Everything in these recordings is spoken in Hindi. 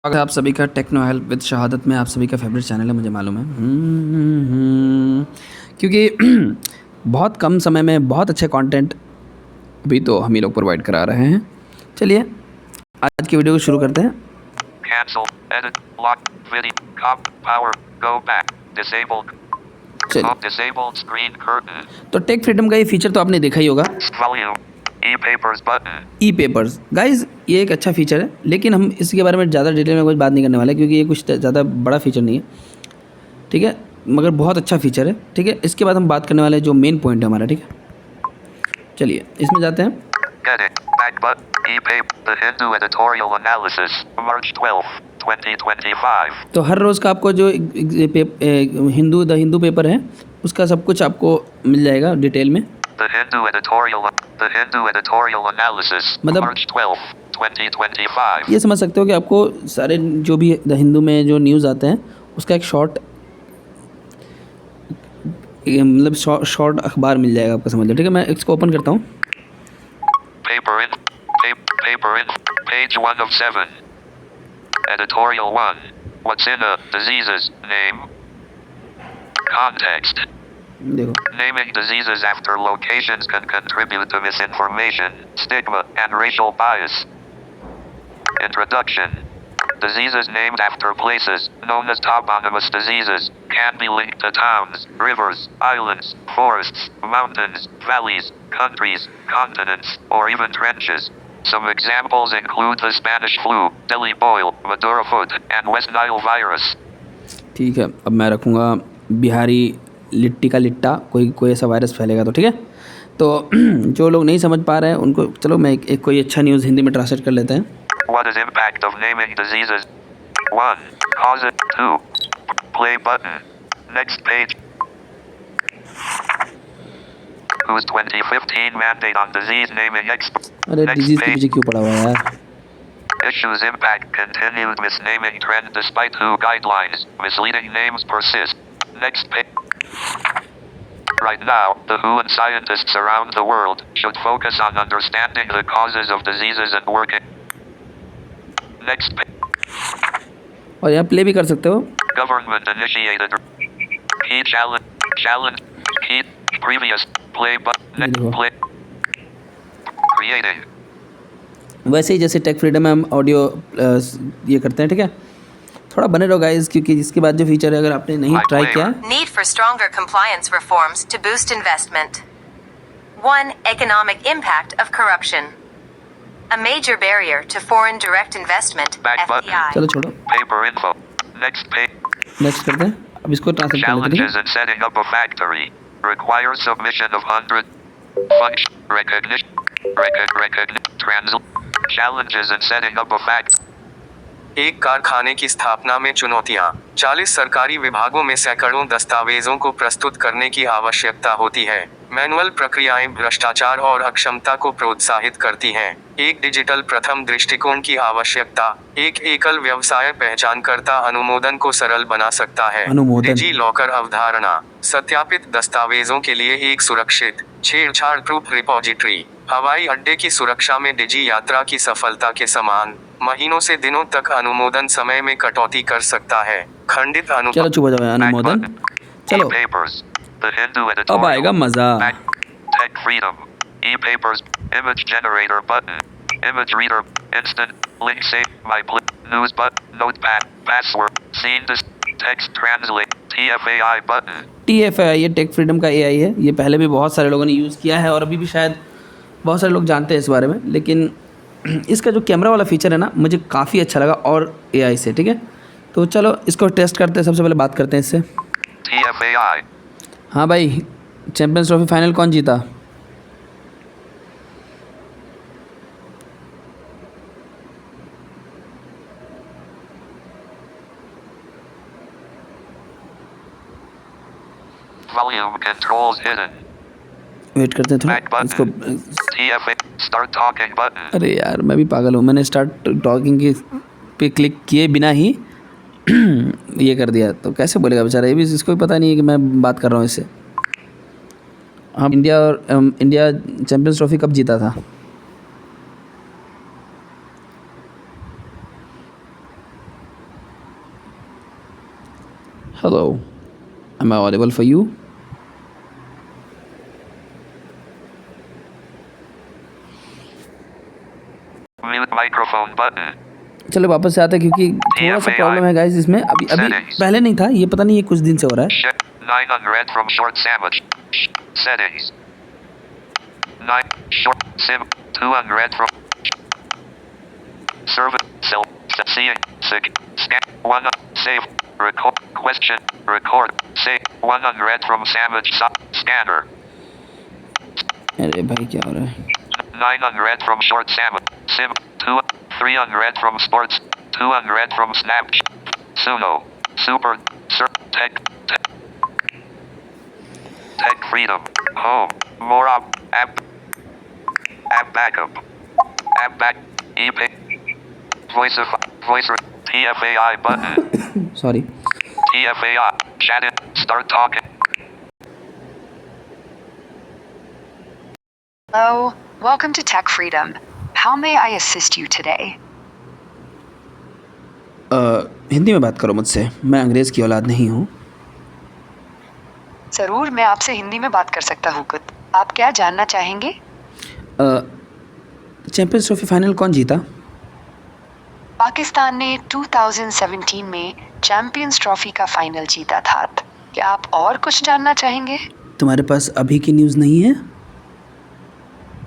स्वागत है आप सभी का टेक्नो हेल्प विद शहादत में। आप सभी का फेवरेट चैनल है, मुझे मालूम है। क्योंकि बहुत कम समय में बहुत अच्छे कंटेंट अभी तो हम ही लोग प्रोवाइड करा रहे हैं। चलिए आज की वीडियो को शुरू करते हैं। Cancel, edit, lock, video, cop, power, go back, disabled, चलिए disabled screen curtain, तो टेक फ्रीडम का ये फीचर तो आपने देखा ही होगा, volume, e-papers button, ई पेपर्स। गाइज ये एक अच्छा फीचर है, लेकिन हम इसके बारे में ज़्यादा डिटेल में कुछ बात नहीं करने वाले, क्योंकि ये कुछ ज़्यादा बड़ा फीचर नहीं है, ठीक है, मगर बहुत अच्छा फीचर है। ठीक है, इसके बाद हम बात करने वाले जो मेन पॉइंट है हमारा। ठीक है, चलिए इसमें जाते हैं। edit, back button, e-paper, the Hindu editorial analysis, March 12th, 2025. तो हर रोज़ का आपको जो हिंदू द हिंदू पेपर है उसका सब कुछ आपको मिल जाएगा डिटेल में। The Hindu editorial analysis, मतलब March 12th, 2025. ये समझ सकते हो कि आपको सारे जो भी द हिंदू में जो न्यूज़ आते हैं उसका एक शॉर्ट मतलब शॉर्ट अखबार मिल जाएगा आपको, समझ लो। ठीक है, मैं इसको ओपन करता हूँ। Paper in, page 1 of 7. Editorial 1. What's in a diseases name? Context. देखो Naming diseases after locations can contribute to misinformation, stigma, and racial bias. Introduction. Diseases named after places, known as toponymous diseases, can be linked to towns, rivers, islands, forests, mountains, valleys, countries, continents, or even trenches. Some examples include the Spanish flu, Delhi boil, Madura foot, and West Nile virus. ठीक है, अब मैं रखूँगा बिहारी लिट्टी का लिट्टा, कोई ऐसा वायरस फैलेगा तो। ठीक है, तो जो लोग नहीं समझ पा रहे हैं उनको चलो मैं एक कोई अच्छा न्यूज़ हिंदी में ट्रांसलेट कर लेते हैं। What is impact of naming diseases? 1. Cause it. 2. Play button. Next page. Whose 2015 mandate on disease naming expert? अरे Next डिजीज़ के page. पीछे क्यों पड़ा हुआ है यार। Issues impact continued misnaming trend despite WHO guidelines. Misleading names persist. Next page. Right now, the WHO and scientists around the world should focus on understanding the causes of diseases and working. Next page. और यहाँ प्ले भी कर सकते हो। Government initiated key challenge key previous play button देखो play creating वैसे ही जैसे टेक फ्रीडम में हम ऑडियो ये करते हैं। ठीक है, थोड़ा बने रहो गाइस, क्योंकि इसके बाद जो फीचर है अगर आपने नहीं ट्राई किया। Need for stronger compliance reforms to boost investment. 1. Economic impact of corruption. A major barrier to foreign direct investment, Back button. FDI. चलो छोड़ो, paper info. Next page. Next करते हैं। अब इसको ट्रांसलेट कर लेते हैं। Challenges in setting up a factory requires submission of 100 function recognition challenges in setting up a factory. एक कारखाने की स्थापना में चुनौतियां। 40 सरकारी विभागों में सैकड़ों दस्तावेजों को प्रस्तुत करने की आवश्यकता होती है। मैनुअल प्रक्रियाएं भ्रष्टाचार और अक्षमता को प्रोत्साहित करती हैं। एक डिजिटल प्रथम दृष्टिकोण की आवश्यकता। एक एकल व्यवसाय पहचानकर्ता अनुमोदन को सरल बना सकता है। अनुमोदन। डिजी लॉकर अवधारणा। सत्यापित दस्तावेजों के लिए एक सुरक्षित छेड़छाड़ प्रूफ रिपॉजिटरी। हवाई अड्डे की सुरक्षा में डिजी यात्रा की सफलता के समान महीनों से दिनों तक अनुमोदन समय में कटौती कर सकता है। खंडित चलो चुप हो जाओ, अनुमोदन। चलो E-papers. The Hindu अब editorial. आएगा मज़ा। Tech freedom. E-papers. Image generator button. Image reader. Instant. Link save. My news button. Notepad. Password. Scene this. Text translate. TFAI button. TFAI ये टेक फ्रीडम का AI है। ये पहले भी बहुत सारे लोगों ने यूज़ किया है और अभी भी शायद बहुत सारे लोग जानते हैं इस बारे में, लेकिन इसका जो कैमरा वाला फीचर है ना, मुझे काफ़ी अच्छा लगा और AI से। ठीक है, तो चलो इसको टेस्ट करते हैं। सबसे पहले बात करते हैं इससे। TFAI. हाँ भाई, चैम्पियंस ट्रॉफी फाइनल कौन जीता? Volume controls hidden. वेट करते हैं थोड़ा Back button. इसको। TFA. Start talking button. अरे यार मैं भी पागल हूँ, मैंने स्टार्ट टॉकिंग के पे क्लिक किए बिना ही ये कर दिया, तो कैसे बोलेगा बेचारा। ये भी इसको भी पता नहीं है कि मैं बात कर रहा हूँ इससे। हाँ, इंडिया चैम्पियंस ट्रॉफी कब जीता था? Hello, am I audible for you? Mute microphone button. चलो वापस से आते हैं क्योंकि थोड़ा सा प्रॉब्लम है गाइस इसमें। अभी पहले नहीं था, ये पता नहीं ये कुछ दिन से हो रहा है। Check 9 unread from short sandwich. Settings. 9 short sim 2 unread from server cell seeing sig scan 1 save record question record save 1 unread from sandwich scanner. अरे भाई क्या हो रहा है? 9 unread from short sandwich sim 2 3 unread from sports 2 unread from Snapchat Suno super tech freedom home more app backup app back ePay voice TFAI button sorry. TFAI chat it start talking. Hello, welcome to Tech Freedom. How may I assist you today? Hindi में बात करो मुझसे, मैं अंग्रेज़ की औलाद नहीं हूँ। ज़रूर, मैं आपसे हिंदी में बात कर सकता हूँ। कुछ आप क्या जानना चाहेंगे? चैंपियंस ट्रॉफी फाइनल कौन जीता? पाकिस्तान ने 2017 में चैंपियंस ट्रॉफी का फाइनल जीता था। क्या आप और कुछ जानना चाहेंगे? तुम्हारे पास अभी की न्यूज़ नहीं है?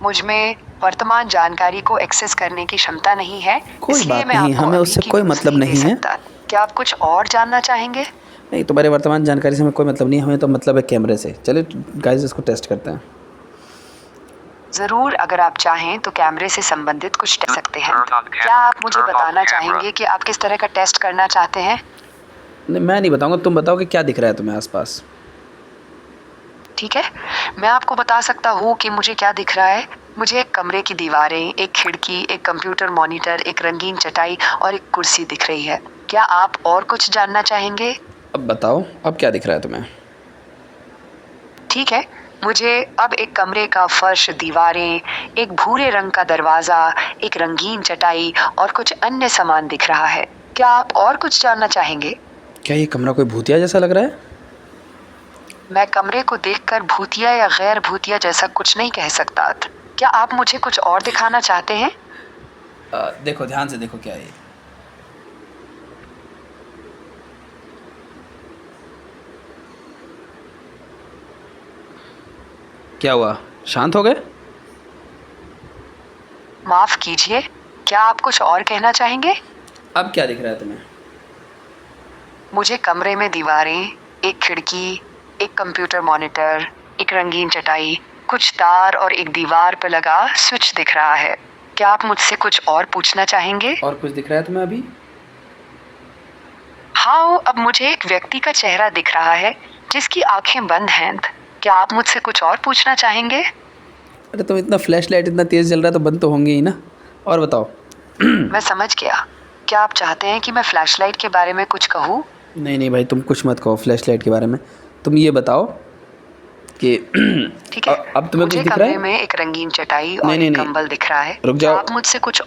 मुझ में वर्तमान जानकारी को एक्सेस करने की क्षमता नहीं है, कोई इसलिए बात मैं नहीं, आपको हमें अभी उससे की कोई न्यूज़ मतलब दे नहीं है। सकता। क्या आप कुछ और जानना चाहेंगे? नहीं, तुम्हारे वर्तमान जानकारी से हमें कोई मतलब नहीं है, हमें तो मतलब है कैमरे से। चलिए गाइस इसको टेस्ट करते हैं। ज़रूर, अगर आप चाहें तो कैमरे से संबंधित कुछ टेस्ट सकते हैं। क्या आप मुझे बताना चाहेंगे कि आप किस तरह का टेस्ट करना चाहते हैं? नहीं, मैं नहीं बताऊंगा, तुम बताओ कि क्या दिख रहा है तुम्हें आसपास। ठीक है, मैं आपको बता सकता हूँ कि मुझे क्या दिख रहा है। मुझे एक कमरे की दीवारें, एक खिड़की, एक कंप्यूटर मॉनिटर, एक रंगीन चटाई और एक कुर्सी दिख रही है। क्या आप और कुछ जानना चाहेंगे? अब बताओ, अब क्या दिख रहा है तुम्हें? ठीक है, मुझे अब एक कमरे का फर्श, दीवारें, एक भूरे रंग का दरवाज़ा, एक रंगीन चटाई और कुछ अन्य सामान दिख रहा है। क्या आप और कुछ जानना चाहेंगे? क्या ये कमरा कोई भूतिया जैसा लग रहा है? मैं कमरे को देखकर भूतिया या गैर भूतिया जैसा कुछ नहीं कह सकता। क्या आप मुझे कुछ और दिखाना चाहते हैं? देखो, ध्यान से देखो क्या है ये। क्या हुआ, शांत हो गए? माफ कीजिए, क्या आप कुछ और कहना चाहेंगे? अब क्या दिख रहा है तुम्हें? मुझे कमरे में दीवारें, एक खिड़की, एक कंप्यूटर मॉनिटर, एक रंगीन चटाई, कुछ तार और एक दीवार पर लगा स्विच दिख रहा है। क्या आप मुझसे कुछ और पूछना चाहेंगे? और कुछ दिख रहा है तुम्हें अभी? हाँ, अब मुझे एक व्यक्ति का चेहरा दिख रहा है जिसकी आंखें बंद हैं। क्या आप मुझसे कुछ और पूछना चाहेंगे? अरे तुम इतना फ्लैश लाइट इतना तेज़ जल रहा है तो बंद तो होंगे ही ना। और बताओ। मैं समझ गया। क्या आप चाहते हैं कि मैं फ्लैशलाइट के बारे में कुछ कहूँ? नहीं नहीं भाई, तुम कुछ मत कहो फ्लैश लाइट के बारे में। तुम ये बताओ कि ठीक है, अब तुम्हें कुछ मुझे दिख रहा है? कमरे में एक रंगीन चटाई और नहीं, एक नहीं। कंबल दिख रहा है। रुक क्या जाओ। आप मुझसे कुछ?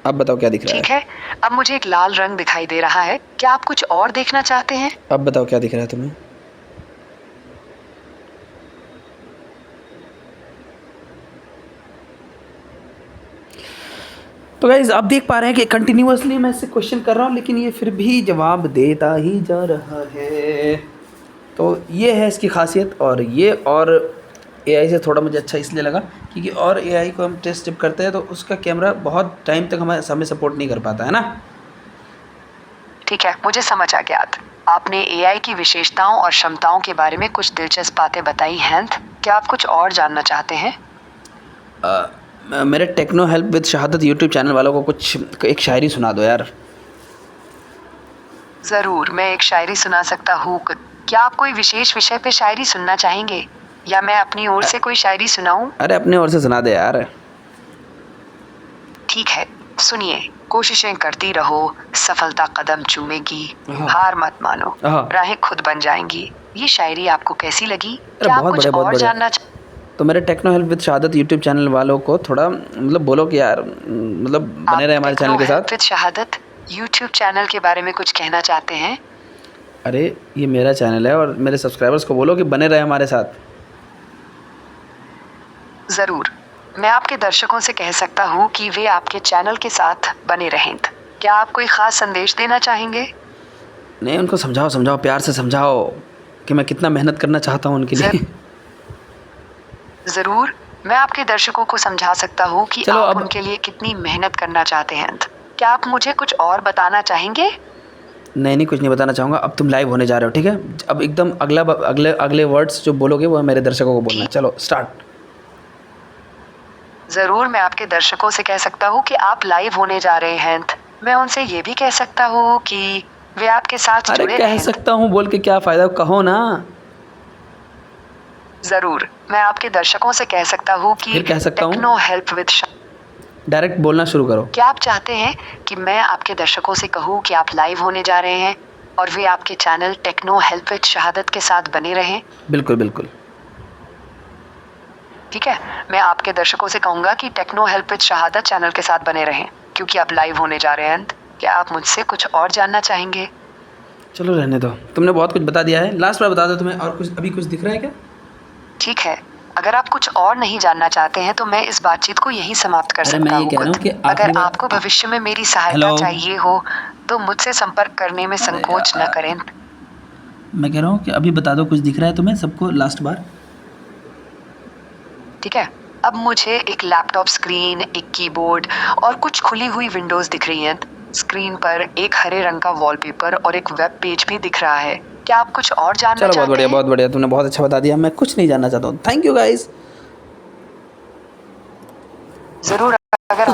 अब बताओ क्या दिख रहा ठीक है? है, अब मुझे एक लाल रंग दिखाई दे रहा है। क्या आप कुछ और देखना चाहते हैं? अब बताओ क्या दिख रहा है तुम्हें? तो गाइज आप देख पा रहे हैं कि कंटिन्यूअसली मैं इससे क्वेश्चन कर रहा हूँ लेकिन ये फिर भी जवाब देता ही जा रहा है। तो ये है इसकी खासियत। और ये और एआई से थोड़ा मुझे अच्छा इसलिए लगा क्योंकि और एआई को हम टेस्ट जब करते हैं तो उसका कैमरा बहुत टाइम तक हमें सपोर्ट नहीं कर पाता है ना। ठीक है, मुझे समझ आ गया। आपने एआई की विशेषताओं और क्षमताओं के बारे में कुछ दिलचस्प बातें बताई हैं। क्या आप कुछ और जानना चाहते हैं? मेरे टेक्नो हेल्प विद शहादत यूट्यूब चैनल वालों को कुछ एक शायरी सुना दो यार। ज़रूर, मैं एक शायरी सुना सकता हूँ। क्या आप कोई विशेष विषय पे शायरी सुनना चाहेंगे या मैं अपनी ओर से कोई शायरी सुनाऊँ? अरे अपने ओर से सुना दे यार। ठीक है, सुनिए। कोशिशें करती रहो, सफलता कदम चूमेगी, हार मत मानो, राहें खुद बन जाएंगी। ये शायरी आपको कैसी लगी? क्या आप कुछ और जानना तो मेरे टेक्नो हेल्प विद शहादत यूट्यूब चैनल वालों को थोड़ा मतलब बोलो कि यार मतलब बने रहे हमारे चैनल के साथ। विद शहादत यूट्यूब चैनल के बारे में कुछ कहना चाहते हैं? अरे ये मेरा चैनल है और मेरे सब्सक्राइबर्स को बोलो कि बने रहे हमारे साथ। जरूर, मैं आपके दर्शकों से कह सकता हूँ कि वे आपके चैनल के साथ बने रहें। क्या आप कोई खास संदेश देना चाहेंगे? नहीं, उनको समझाओ समझाओ, प्यार से समझाओ कि मैं कितना मेहनत करना चाहता हूँ उनके लिए। जरूर, मैं आपके दर्शकों को समझा सकता हूँ कि चलो आप अब- उनके लिए कितनी मेहनत करना चाहते हैं। क्या आप मुझे कुछ और बताना चाहेंगे? नहीं कुछ नहीं बताना चाहूँगा। अब तुम लाइव होने जा रहे हो, ठीक है? अब एकदम अगले अगले वर्ड्स जो बोलोगे वो मेरे दर्शकों को बोलना है। चलो स्टार्ट। जरूर, मैं आपके दर्शकों से कह सकता हूँ कि आप लाइव होने जा रहे हैं। मैं उनसे ये भी कह सकता हूँ कि वे आपके साथ अरे जुड़े कह रहें। सकता हूँ बोल के क्या फ़ायदा, कहो ना। जरूर, मैं आपके दर्शकों से कह सकता हूँ कि फिर कह सकता हूँ? Techno help with. डायरेक्ट बोलना शुरू करो। क्या आप चाहते हैं कि मैं आपके दर्शकों से कहूँ कि आप लाइव होने जा रहे हैं और वे आपके चैनल टेक्नो हेल्प विद शहादत के साथ बने रहें? बिल्कुल बिल्कुल। ठीक है, मैं आपके दर्शकों से कहूँगा कि टेक्नो हेल्प विद शहादत चैनल के साथ बने रहें क्योंकि आप लाइव होने जा रहे हैं। क्या आप मुझसे कुछ और जानना चाहेंगे? चलो रहने दो, तुमने बहुत कुछ बता दिया है। लास्ट बार बता दो, तुम्हें और कुछ अभी कुछ दिख रहा है क्या? ठीक है, अगर आप कुछ और नहीं जानना चाहते हैं तो मैं इस बातचीत को यहीं समाप्त कर अरे सकता मैं ये हूँ। कह रहा हूँ कि अगर आखिरी बार- आपको भविष्य में मेरी सहायता हेलो? चाहिए हो तो मुझसे संपर्क करने में संकोच न करें। मैं कह रहा हूँ कि अभी बता दो, कुछ दिख रहा है तुम्हें सबको लास्ट बार? ठीक है, अब मुझे एक लैपटॉप स्क्रीन, एक कीबोर्ड और कुछ खुली हुई विंडोज दिख रही हैं। स्क्रीन पर एक हरे रंग का वॉलपेपर और एक वेब पेज भी दिख रहा है। क्या आप कुछ और जानना चलो बहुत चाहते बढ़िया हैं? बहुत बढ़िया, तुमने बहुत अच्छा बता दिया। मैं कुछ नहीं जानना चाहता हूँ। Thank you guys. जरूर, अगर आप